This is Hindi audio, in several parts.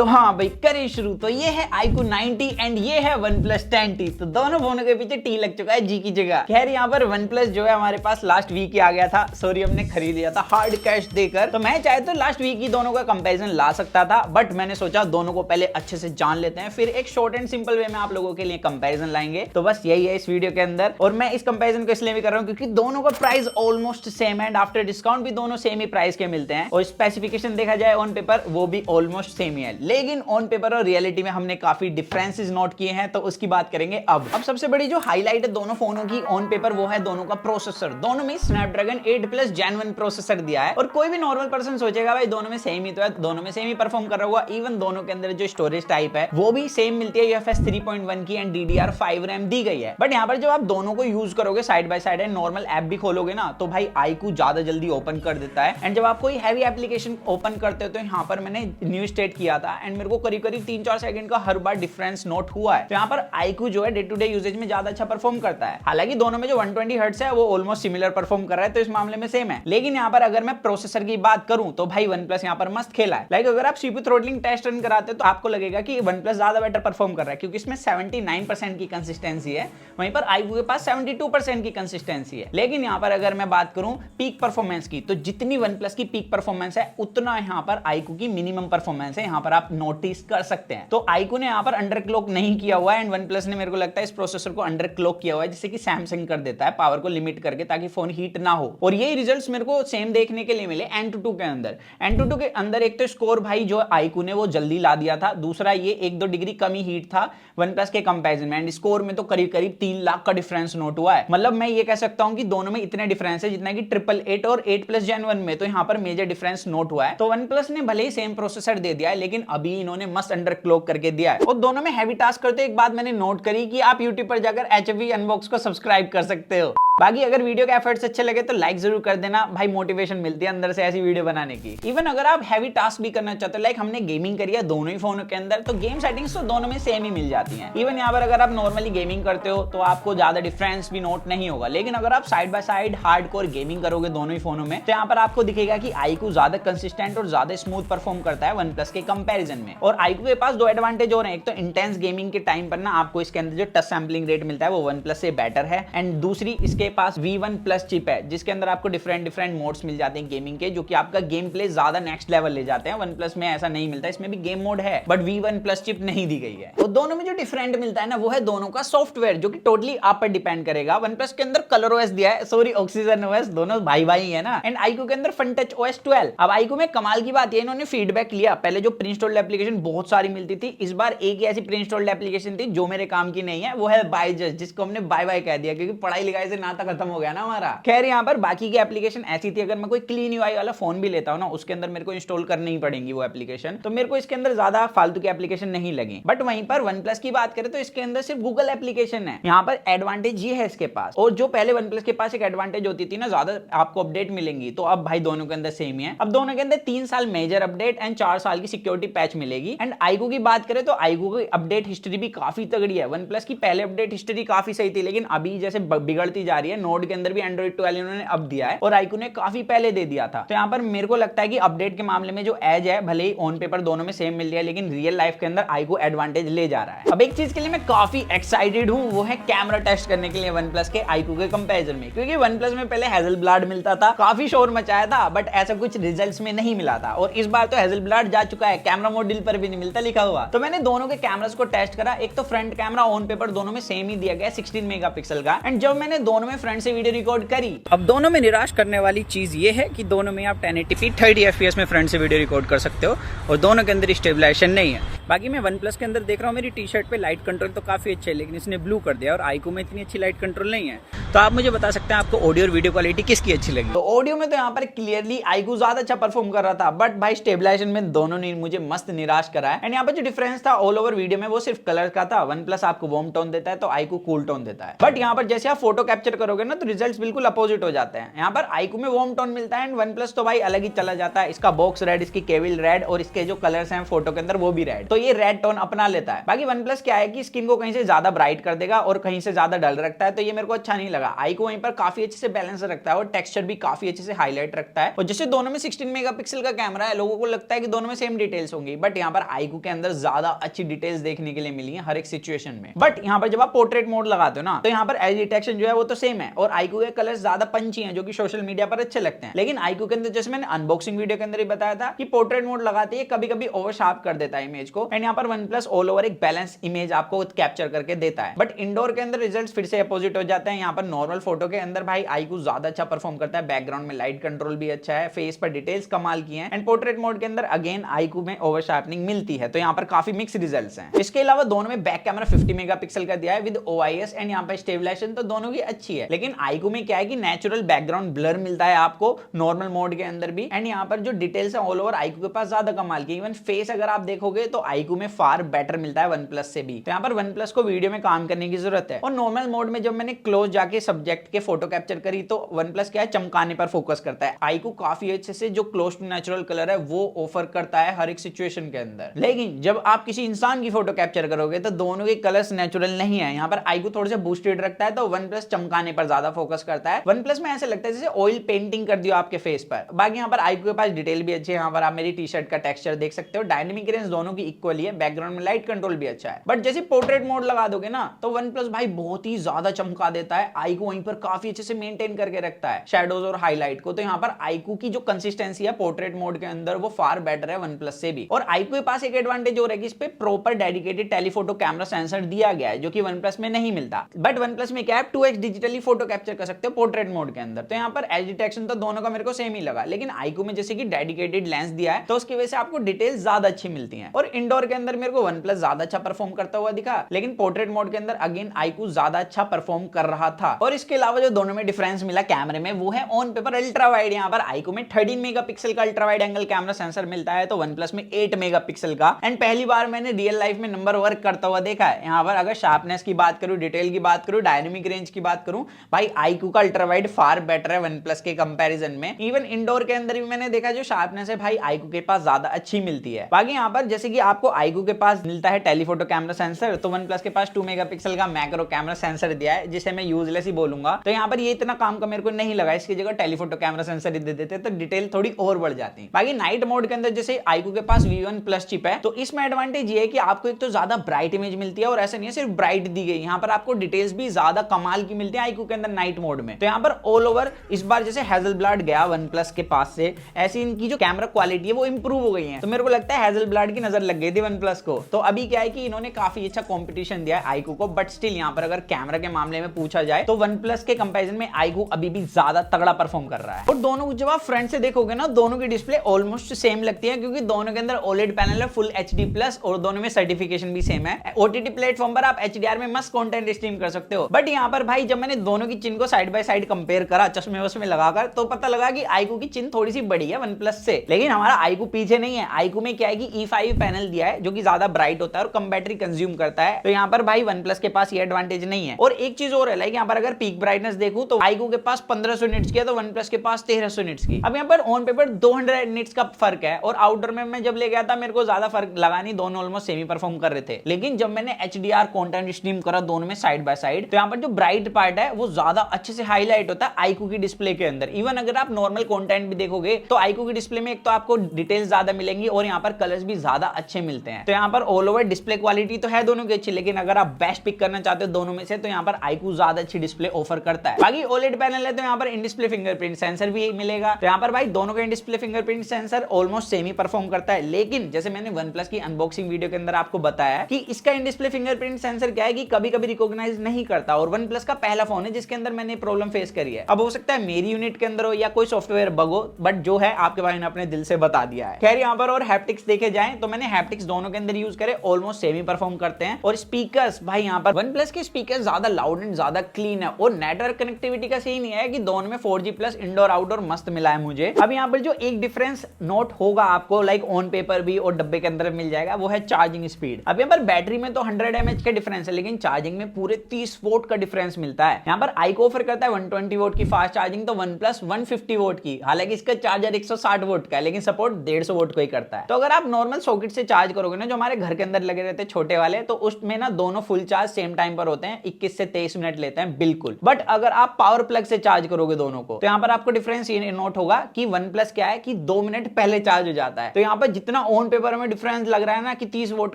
तो हाँ भाई करें शुरू। तो ये है iQOO 90 एंड ये है OnePlus 10T। तो दोनों फोनों के पीछे टी लग चुका है जी की जगह। खैर यहाँ पर OnePlus जो है हमारे पास लास्ट वीक ही आ गया था। सॉरी हमने खरीद लिया था हार्ड कैश देकर। तो मैं चाहे तो लास्ट वीक ही दोनों का कंपैरिजन ला सकता था, बट मैंने सोचा दोनों को पहले अच्छे से जान लेते हैं, फिर एक शॉर्ट एंड सिंपल वे में आप लोगों के लिए कंपैरिजन लाएंगे। तो बस यही है इस वीडियो के अंदर। और मैं इस कंपैरिजन को इसलिए भी कर रहा हूँ क्योंकि दोनों का प्राइस ऑलमोस्ट सेम है एंड आफ्टर डिस्काउंट भी दोनों सेम ही प्राइस के मिलते हैं। और स्पेसिफिकेशन देखा जाए ऑन पेपर वो भी ऑलमोस्ट सेम ही है, लेकिन ऑन पेपर और रियलिटी में हमने काफी डिफरेंसेस नोट किए हैं, तो उसकी बात करेंगे। अब सबसे बड़ी जो हाईलाइट है दोनों फोनों की ऑन पेपर वो है दोनों का प्रोसेसर। दोनों में स्नैपड्रैगन 8+ Gen 1 प्रोसेसर दिया है। और कोई भी नॉर्मल पर्सन सोचेगा भाई दोनों में सेम ही तो है, दोनों में सेम ही परफॉर्म कर रहा होगा। इवन दोनों के अंदर जो स्टोरेज टाइप है वो भी सेम मिलती है, UFS 3.1 की एंड DDR5 रैम दी गई है। बट यहाँ पर जब आप दोनों को यूज करोगे side by side and normal app भी खोलोगे ना, तो भाई iQOO ज्यादा जल्दी ओपन कर देता है। एंड जब आप कोई हैवी एप्लीकेशन ओपन करते हो तो यहाँ पर मैंने न्यू स्टेट किया था एंड मेरे को करीब 3-4 सेकंड का हर बार डिफरेंस नोट हुआ है। तो यहाँ पर iQOO जो है डे टू डे यूजेज में ज्यादा अच्छा परफॉर्म करता है। हालांकि दोनों में जो 120 हर्ट्ज है वो ऑलमोस्ट सिमिलर परफॉर्म कर रहा है, तो इस मामले में सेम है। लेकिन यहाँ पर अगर मैं प्रोसेसर की बात करूं तो भाई OnePlus यहाँ पर मस्त खेला है। लाइक अगर आप CPU थ्रोटलिंग टेस्ट रन कराते हो तो आपको लगेगा कि OnePlus ज्यादा बेटर परफॉर्म कर रहा है, क्योंकि इसमें 79% की कंसिस्टेंसी है, वहीं पर iQOO के पास 72% की कंसिस्टेंसी है। लेकिन यहाँ पर अगर मैं बात करूं पीक परफॉर्मेंस की, तो जितनी OnePlus की पीक परफॉर्मेंस है उतना यहाँ पर iQOO की मिनिमम परफॉर्मेंस है, यहाँ पर आप नोटिस कर सकते हैं। तो iQOO ने यहाँ पर अंडरक्लॉक नहीं किया हुआ है एंड OnePlus ने मेरे को लगता है इस प्रोसेसर को अंडरक्लॉक किया हुआ है, जिससे कि सैमसंग कर देता है पावर को लिमिट करके ताकि फोन हीट ना हो। और ये रिजल्ट्स मेरे को सेम देखने के लिए मिले Antutu के अंदर। Antutu के अंदर एक तो स्कोर भाई जो iQOO ने वो जल्दी ला दिया था, दूसरा ये 1-2 डिग्री कम ही हीट था OnePlus के कंपैरिजन में, एंड स्कोर में तो करीब 3 लाख का डिफरेंस नोट हुआ है। मतलब मैं ये कह सकता हूं कि दोनों में इतने डिफरेंस है जितना कि 888 और 8+ Gen 1 में, तो यहाँ पर मेजर डिफरेंस नोट हुआ है। तो OnePlus ने भले ही सेम प्रोसेसर दे दिया है, लेकिन अभी इन्होंने मस्त अंडरक्लॉक करके दिया है। और दोनों में हैवी टास्क करते एक बात मैंने नोट करी कि आप YouTube पर जाकर HFV अनबॉक्स को सब्सक्राइब कर सकते हो। बाकी अगर वीडियो के एफर्ट्स अच्छे लगे तो लाइक जरूर कर देना भाई, मोटिवेशन मिलती है अंदर से ऐसी वीडियो बनाने की। इवन अगर आप हैवी टास्क भी करना चाहते हो, लाइक हमने गेमिंग करी है दोनों ही फोनों के अंदर, तो गेम सेटिंग्स तो दोनों में सेम ही मिल जाती हैं। इवन यहाँ पर अगर आप नॉर्मली गेमिंग करते हो तो आपको ज्यादा डिफरेंस भी नोट नहीं होगा, लेकिन अगर आप side by side hardcore gaming करोगे दोनों ही फोनों में, तो यहाँ पर आपको दिखेगा कि iQOO ज्यादा कंसिस्टेंट और ज्यादा स्मूथ परफॉर्म करता है OnePlus के कंपैरिजन में। और iQOO के पास 2 एडवांटेज और हैं। एक तो इंटेंस गेमिंग के टाइम पर ना आपको इसके अंदर जो टच सैंपलिंग रेट मिलता है वो OnePlus से बेटर है, एंड दूसरी इसके पास V1+ चिप है जिसके अंदर आपको डिफरेंट मोड्स मिल जाते हैं गेमिंग के, जो कि आपका गेम प्ले ज्यादा नेक्स्ट लेवल ले जाते हैं। OnePlus में ऐसा नहीं मिलता, इसमें भी गेम मोड है बट V1+ चिप नहीं दी गई है। तो दोनों में जो डिफरेंट मिलता है ना वो है दोनों का सॉफ्टवेयर, जो कि टोटली आप पर डिपेंड करेगा। OnePlus के अंदर ColorOS दिया है, सॉरी OxygenOS, दोनों भाई है ना, एंड iQOO के अंदर FunTouchOS 12। अब iQOO में कमाल की बात ये इन्होंने फीडबैक लिया। पहले जो प्री इंस्टॉल्ड एप्लीकेशन बहुत सारी मिलती थी, इस बार एक ही ऐसी प्री इंस्टॉल्ड एप्लीकेशन थी जो मेरे काम की नहीं है, वो है Byju's, जिसको हमने बाय कह दिया क्योंकि पढ़ाई लिखाई से नाता खत्म हो गया ना हमारा। खैर यहाँ पर बाकी की एप्लीकेशन ऐसी थी, अगर मैं कोई क्लीन यूआई वाला फोन भी लेता हूं ना उसके अंदर मेरे को इंस्टॉल करनी ही पड़ेंगी वो एप्लीकेशन, तो मेरे को इसके अंदर ज्यादा फालतू की एप्लीकेशन नहीं लगी। बट वहीं पर OnePlus की बात करें तो इसके अंदर सिर्फ गूगल एप्लीकेशन है। यहाँ पर एडवांटेज ये है इसके पास, और जो पहले OnePlus के पास एक एडवांटेज होती थी ना ज्यादा आपको अपडेट मिलेंगी, तो अब भाई दोनों के अंदर सेम ही है। अब दोनों के अंदर 3 साल मेजर अपडेट एंड 4 साल की सिक्योरिटी पैच मिलेगी। एंड iQOO की बात करें तो iQOO की अपडेट हिस्ट्री भी काफी तगड़ी है। OnePlus की पहले अपडेट हिस्ट्री काफी सही थी, लेकिन अभी जैसे बिगड़ती जा रही है, नोड के अंदर भी Android 12 इन्होंने अब दिया है और iQOO ने काफी पहले दे दिया था। तो यहाँ पर मेरे को लगता है कि अपडेट के मामले में जो एज है भले ही ऑन पेपर दोनों में सेम मिल रहा है, लेकिन रियल लाइफ के अंदर iQOO एडवांटेज ले जा रहा है। अब एक चीज के लिए मैं काफी एक्साइटेड हूँ, वो है कैमरा टेस्ट करने के लिए OnePlus के iQOO के कंपैरिजन में, क्योंकि OnePlus में पहले Hasselblad मिलता था, काफी शोर मचाया था, बट ऐसा कुछ रिजल्ट्स में नहीं मिला था। और इस बार तो Hasselblad जा चुका है, कैमरा मॉड्यूल पर भी नहीं मिलता लिखा हुआ। तो मैंने दोनों के कैमरास को टेस्ट करा। एक तो फ्रंट कैमरा ऑन पेपर दोनों में सेम ही दिया गया 16 मेगापिक्सल का, एंड जब मैंने दोनों में फ्रंट से वीडियो रिकॉर्ड करी, अब दोनों में निराश करने वाली चीज ये है कि दोनों में आप 1080p 30 fps में फ्रंट से वीडियो रिकॉर्ड कर सकते हो और दोनों के अंदर स्टेबलाइजेशन नहीं है। बाकी मैं OnePlus के अंदर देख रहा हूँ मेरी टी शर्ट पे लाइट कंट्रोल तो काफी अच्छे है, लेकिन इसने ब्लू कर दिया और iQOO में इतनी अच्छी लाइट कंट्रोल नहीं है। तो आप मुझे बता सकते हैं आपको ऑडियो और वीडियो क्वालिटी किसकी अच्छी लगी? तो ऑडियो में तो यहाँ पर क्लियरली iQOO ज्यादा अच्छा परफॉर्म कर रहा था, बट भाई स्टेबलाइजेशन में दोनों ने मुझे मस्त निराश करा है। एंड यहाँ पर जो डिफरेंस था ऑल ओवर वीडियो में वो सिर्फ कलर का था। OnePlus आपको वार्म टोन देता है तो iQOO कूल टोन देता है। बट यहाँ पर जैसे आप फोटो कैप्चर करोगे ना तो रिजल्ट्स बिल्कुल अपोजिट हो जाते हैं। यहाँ पर iQOO में वार्म टोन मिलता है एंड OnePlus तो भाई अलग ही चला जाता है। इसका बॉक्स रेड, इसकी केबल रेड और इसके जो कलर्स हैं फोटो के अंदर वो भी रेड। तो ये रेड टोन अपना लेता है। बाकी वन प्लस क्या है कि स्किन को कहीं से ज्यादा ब्राइट कर देगा और कहीं से ज्यादा डल रखता है, तो ये मेरे को अच्छा नहीं लगा। आई को वहीं पर काफी अच्छे से बैलेंस रखता है और टेक्सचर भी काफी अच्छे से हाईलाइट रखता है। और जैसे दोनों में 16 मेगापिक्सल का कैमरा है, लोगों को लगता है कि दोनों में सेम डिटेल्स होंगी, बट यहाँ पर आईकू के अंदर ज्यादा अच्छी डिटेल्स देखने के लिए मिली है हर एक सिचुएशन में। बट यहाँ पर जब आप पोर्ट्रेट मोड लगाते हो ना, तो यहाँ पर एज डिटेक्शन जो है वो तो सेम है और आईकू के कलर ज्यादा पंची हैं, जो कि सोशल मीडिया पर अच्छे लगते हैं। लेकिन आईकू के अंदर जैसे मैंने अनबॉक्सिंग वीडियो के अंदर ही बताया था कि पोर्ट्रेट मोड लगाते ही कभी कभी ओवर शार्प कर देता है इमेज को, एंड यहाँ पर वन प्लस ऑल ओवर एक बैलेंस इमेज आपको कैप्चर करके देता है। बट इंडोर के अंदर रिजल्ट्स फिर से अपोजिट हो जाते हैं। यहाँ पर नॉर्मल फोटो के अंदर भाई आईकू ज्यादा अच्छा परफॉर्म करता है, बैकग्राउंड में लाइट कंट्रोल भी अच्छा है, फेस पर डिटेल्स कमाल की हैं, एंड पोर्ट्रेट मोड के अंदर अगेन आईकू में ओवर शार्पनिंग मिलती है। तो यहाँ पर काफी मिक्स रिजल्ट्स हैं। इसके अलावा दोनों में बैक कैमरा 50 मेगापिक्सल का दिया है विद OIS, एंड यहाँ पर स्टेबलाइजेशन तो दोनों की अच्छी है। लेकिन आईकू में क्या है कि नेचुरल बैकग्राउंड ब्लर मिलता है आपको नॉर्मल मोड के अंदर भी, एंड यहाँ पर जो डिटेल्स है ऑल ओवर आईकू के पास ज्यादा कमाल की। इवन फेस अगर आप देखोगे तो आईकू में फार बेटर मिलता है वन प्लस से भी। तो यहाँ पर वन प्लस को वीडियो में काम करने की जरूरत है। और नॉर्मल मोड में जब मैंने क्लोज जाके सब्जेक्ट के फोटो कैप्चर करी तो वन प्लस क्या है, चमकाने पर फोकस करता है। आईकू काफी अच्छे से जो क्लोज टू नेचुरल कलर है वो ऑफर करता है हर एक सिचुएशन के अंदर। लेकिन जब आप किसी इंसान की फोटो कैप्चर करोगे तो दोनों के कलर्स नेचुरल नहीं है। यहाँ पर आईकू थोड़े से बूस्टेड रखता है, तो वन प्लस चमकाने पर ज्यादा फोकस करता है। वन प्लस में ऐसे लगता है जैसे ऑयल पेंटिंग कर दियो आपके फेस पर। बाकी यहाँ पर आईकू के पास डिटेल भी अच्छी है। यहाँ पर आप मेरी टी शर्ट का टेक्सचर देख सकते हो, डायनेमिक रेंज दोनों की इक्वली है, बैकग्राउंड में लाइट कंट्रोल भी अच्छा है। बट जैसे पोर्ट्रेट मोड लगा दोगे ना तो वन प्लस भाई बहुत ही ज्यादा चमका देता है। आईकू वहीं पर काफी अच्छे से मेंटेन करके रखता है शैडोज और हाईलाइट को। तो यहाँ पर आईकू की जो कंसिस्टेंसी है पोर्ट्रेट मोड के अंदर वो फार बेटर है वन प्लस से भी। और आईकू के पास एक एडवांटेज और है कि इस पे proper dedicated telephoto camera sensor दिया गया है, जो कि वन प्लस में नहीं मिलता। बट वन प्लस में क्या है, 2x डिजिटली फोटो कैप्चर कर सकते हो पोर्ट्रेट मोड के अंदर। तो यहाँ पर एज डिटेक्शन तो दोनों का मेरे को सेम ही लगा, लेकिन आईकू में जैसे कि डेडिकेटेड लेंस दिया है तो उसकी वजह से आपको डिटेल्स ज्यादा अच्छी मिलती हैं। और इंडोर के अंदर मेरे को वन प्लस ज्यादा अच्छा परफॉर्म करता हुआ दिखा, लेकिन पोर्ट्रेट मोड के अंदर अगेन आईकू ज्यादा अच्छा परफॉर्म कर रहा था। और इसके अलावा जो दोनों में डिफरेंस मिला कैमरे में वो है ऑन पेपर अल्ट्रा वाइड। यहाँ पर आईकू में 13 मेगापिक्सल का ultra wide angle camera sensor मिलता है, तो वन प्लस में 8 मेगापिक्सल का। एंड पहली बार मैंने रियल लाइफ में नंबर वर्क करता हुआ देखा है। यहाँ पर अगर शार्पनेस की बात करूं, डिटेल की बात करूं, डायनेमिक रेंज की बात करूं, भाई आईकू का अल्ट्रा वाइड फार बेटर है वन प्लस के कंपैरिजन में। इवन इंडोर के अंदर भी मैंने देखा जो शार्पनेस है भाई आईकू के पास ज्यादा अच्छी मिलती है। बाकी यहाँ पर जैसे कि आपको आईकू के पास मिलता है टेलीफोटो कैमरा सेंसर, तो वन प्लस के पास 2 मेगापिक्सल का मैक्रो कैमरा सेंसर दिया है, जिसे मैं यूजलेस ही बोलूंगा। तो यहाँ पर ये इतना काम का मेरे को नहीं लगा, इसकी जगह टेलीफोटो कैमरा सेंसर दे देते तो डिटेल थोड़ी और बढ़ जाती। बाकी नाइट मोड के अंदर जैसे आईकू के पास V1 प्लस चिप है, तो इसमें एडवांटेज ये है कि आपको एक तो ज्यादा ब्राइट इमेज मिलती है, और ऐसा नहीं है सिर्फ ब्राइट दी गई, यहाँ पर आपको डिटेल्स भी ज्यादा कमाल की मिलती है आईकू के अंदर नाइट मोड में। तो यहाँ पर ऑल ओवर इस बार जैसे हैजलब्लड गया वन प्लस के पास से, ऐसी इनकी जो कैमरा क्वालिटी है वो इंप्रूव हो गई है। तो मेरे को लगता है हैजलब्लड की नजर लग गई थी वन प्लस को। तो अभी क्या है कि इन्होंने काफी अच्छा कॉम्पिटिशन दिया है आईकू को, बट स्टिल यहाँ पर अगर कैमरा के मामले में पूछा जाए तो वन प्लस के कंपैरिजन में आईकू अभी भी ज्यादा तगड़ा परफॉर्म कर रहा है। और दोनों जब आप फ्रंट से देखोगे ना, दोनों की डिस्प्ले ऑलमोस्ट सेम लगती है, क्योंकि दोनों के अंदर OLED पैनल है फुल HD+ और दोनों में सर्टिफिकेशन भी सेम है। OTT प्लेटफॉर्म पर आप HDR में मस्त कंटेंट स्ट्रीम कर सकते हो। बट यहाँ पर भाई जब मैंने दोनों की चिन को साइड बाय साइड कंपेयर करा चश्मे वश्मे लगाकर, तो पता लगा कि आईकू की चिन थोड़ी सी बड़ी है वन प्लस से। लेकिन हमारा आईकू पीछे नहीं है। आईकू में क्या है कि E5 पैनल दिया है, जो कि ज्यादा ब्राइट होता है और कम बैटरी कंज्यूम करता है। तो यहाँ पर भाई वन प्लस के पास ये एडवांटेज नहीं है। और एक चीज और है, लाइक यहाँ पर अगर पीक ब्राइटनेस देखूं तो आईकू के पास 1500 निट्स की है, तो वन प्लस के पास 1300 निट्स की। अब यहाँ पर ऑन पेपर 200 निट्स का फर्क है, और आउटडोर में मैं जब ले गया था मेरे को ज्यादा फर्क लगा नहीं, दोनों ऑलमोस्ट सेमी परफॉर्म कर रहे थे। लेकिन जब मैंने HDR कंटेंट स्ट्रीम करा दोनों में साइड बाय साइड, तो यहाँ पर जो ब्राइट पार्ट है वो ज्यादा अच्छे से हाईलाइट होता है आईकू की डिस्प्ले के अंदर। इवन अगर आप नॉर्मल कंटेंट भी देखोगे तो आईकू की डिस्प्ले में एक तो आपको डिटेल्स ज्यादा मिलेंगी और यहाँ पर कलर्स भी ज्यादा अच्छे मिलते हैं। तो यहाँ पर ऑल ओवर डिस्प्ले क्वालिटी तो है दोनों की अच्छी, लेकिन अगर आप बेस्ट पिक करना चाहते हो दोनों में से, तो यहाँ पर आईकू ज्यादा अच्छी डिस्प्ले ऑफर करता है। बाकी OLED पैनल है तो यहाँ पर इन डिस्प्ले फिंगरप्रिंट सेंसर भी मिलेगा। तो यहाँ पर भाई दोनों का in display fingerprint sensor almost semi perform करता है। लेकिन जैसे मैंने वन प्लस की अनबॉक्सिंग वीडियो के अंदर आपको बताया कि इसका इन डिस्प्ले फिंगरप्रिंट सेंसर क्या है कि कभी कभी रिकॉग्नाइज नहीं करता, और वन प्लस का पहला फोन है जिसके अंदर मैंने प्रॉब्लम फेस करी है। अब हो सकता है मेरी यूनिट के अंदर हो या कोई सॉफ्टवेयर बग हो, बट जो है आपके भाई ने अपने दिल से बता दिया है। खैर यहाँ पर और हैप्टिक्स देखे जाएं तो मैंने हैप्टिक्स दोनों के अंदर यूज करे, ऑलमोस्ट सेमी परफॉर्म करते हैं। और स्पीकर्स भाई यहाँ पर वन प्लस के स्पीकर ज्यादा लाउड एंड ज्यादा क्लीन है, और नेटवर्क कनेक्टिविटी का सही नहीं है कि दोनों में 4G+ इंडोर आउटडोर मस्त मिला है मुझे। अब यहाँ पर जो एक डिफरेंस नोट होगा आपको, लाइक ऑन पेपर भी और डब्बे के अंदर मिल जाएगा, वो है चार्जिंग स्पीड। अब यहाँ पर बैटरी में तो 100 mAh का डिफरेंस है, लेकिन चार्जिंग में पूरे 30 वोट का डिफरेंस मिलता है। यहाँ पर आईकू ऑफर करता है 120 वोट की फास्ट चार्जिंग, तो वन प्लस 150 वोट की। हालांकि इसका चार्जर 160 वोट का है, लेकिन सपोर्ट 150 वोट को ही करता है। तो अगर आप नॉर्मल सॉकेट से चार्ज चार्ज करोगे ना, जो हमारे घर के अंदर लगे रहते हैं छोटे वाले, तो उसमें ना दोनों फुल चार्ज सेम टाइम पर होते हैं, 21 से 23 मिनट लेते हैं बिल्कुल। बट अगर आप पावर प्लग से चार्ज करोगे दोनों को, तो यहाँ पर आपको डिफरेंस ये नोट होगा कि OnePlus क्या है कि 2 मिनट पहले चार्ज हो जाता है। तो यहाँ पर जितना ऑन पेपर में डिफरेंस लग रहा है ना कि 30 वोट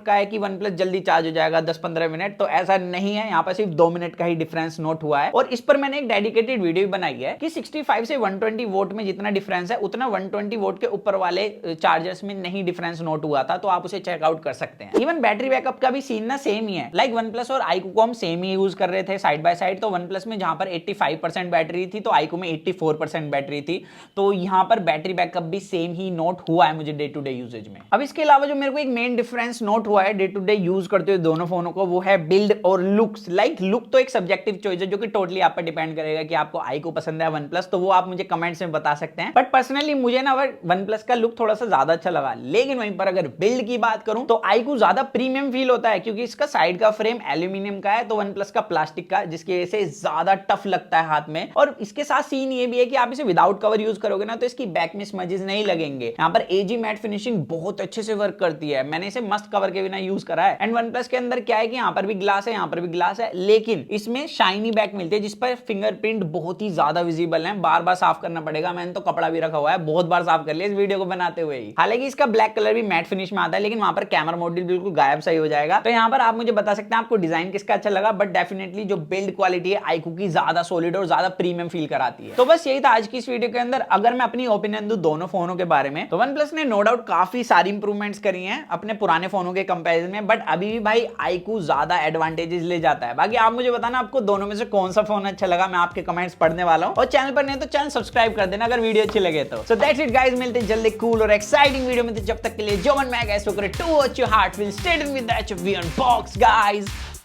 का है कि OnePlus जल्दी चार्ज हो जाएगा 10-15 मिनट, तो ऐसा नहीं है। यहाँ पर सिर्फ 2 मिनट का ही डिफरेंस नोट हुआ है। और इस पर मैंने एक डेडिकेटेड वीडियो बनाई है कि 65 से 120 वोट में जितना डिफरेंस है उतना 120 वोट के ऊपर वाले चार्जर्स में नहीं डिफरेंस नोट हुआ था, तो आप उसे चेकआउट कर सकते हैं। इवन बैटरी बैकअप का भी सीन ना सेम ही है। लाइक OnePlus और iQOO को हम सेम ही यूज कर रहे थे साइड बाय साइड। तो OnePlus में जहां पर 85% बैटरी थी, तो iQOO में 84% बैटरी थी। तो यहां पर बैटरी बैकअप भी सेम ही नोट हुआ है मुझे डे टू डे यूजेज में। अब इसके अलावा जो मेरे को एक मेन डिफरेंस नोट हुआ है डे टू डे यूज करते हुए दोनों फोनों को, वो है बिल्ड और लुक्स। लाइक लुक तो एक सब्जेक्टिव चॉइस है जो कि टोटली आप पर डिपेंड करेगा कि आपको iQOO पसंद है OnePlus, तो वो आप मुझे कमेंट्स में बता सकते हैं। बट पर्सनली मुझे ना OnePlus का लुक थोड़ा सा ज्यादा अच्छा लगा। लेकिन वहीं पर अगर बिल्ड की बात करूं तो iQOO ज्यादा प्रीमियम फील होता है, क्योंकि इसका साइड का फ्रेम एल्यूमिनियम का है, तो OnePlus का प्लास्टिक का, जिसकी वजह से ज्यादा टफ लगता है हाथ में। और इसके साथ सीन ये भी है कि आप इसे विदाउट कवर यूज करोगे ना, तो इसकी बैक में स्मजेस नहीं लगेंगे। यहाँ पर AG मैट फिनिशिंग बहुत अच्छे से वर्क करती है। मैंने इसे मस्त कवर के बिना यूज करा है। एंड OnePlus के अंदर क्या है कि यहाँ पर भी ग्लास है, यहाँ पर भी ग्लास है, लेकिन इसमें शाइनी बैक मिलती है जिस पर फिंगरप्रिंट बहुत ही ज्यादा विजिबल है। बार बार साफ करना पड़ेगा। मैंने तो कपड़ा भी रखा हुआ है, बहुत बार साफ कर लिया इस वीडियो को बनाते हुए ही। हालांकि इसका ब्लैक कलर भी मैट फिनिश में आता है, लेकिन वहां पर कैमरा मॉड्यूल बिल्कुल गायब सही हो जाएगा। तो यहाँ पर आप मुझे बता सकते हैं आपको डिजाइन किसका अच्छा लगा। बट डेफिनेटली जो बिल्ड क्वालिटी है iQOO की ज्यादा सॉलिड और ज्यादा प्रीमियम फील कराती है। तो बस यही था आज की इस वीडियो के अंदर। अगर मैं अपनी ओपिनियन दूं दोनों फोनों के बारे में, तो OnePlus ने नो डाउट काफी सारी इंप्रूवमेंट्स करी हैं अपने पुराने फोनों के कंपैरिजन में। बट अभी भी भाई iQOO ज्यादा एडवांटेजेस ले जाता है। बाकी आप मुझे बताना आपको दोनों में से कौन सा फोन अच्छा लगा। मैं आपके कमेंट्स पढ़ने वाला हूं। और चैनल पर नहीं तो चैनल सब्सक्राइब कर देना अगर वीडियो अच्छी लगे तो। सो दैट्स इट गाइस, मिलते हैं जल्दी कूल और एक्साइटिंग वीडियो में। तो जब तक के लिए जो मन में आएगा इसको करें to watch your heart will stay with that we unbox guys.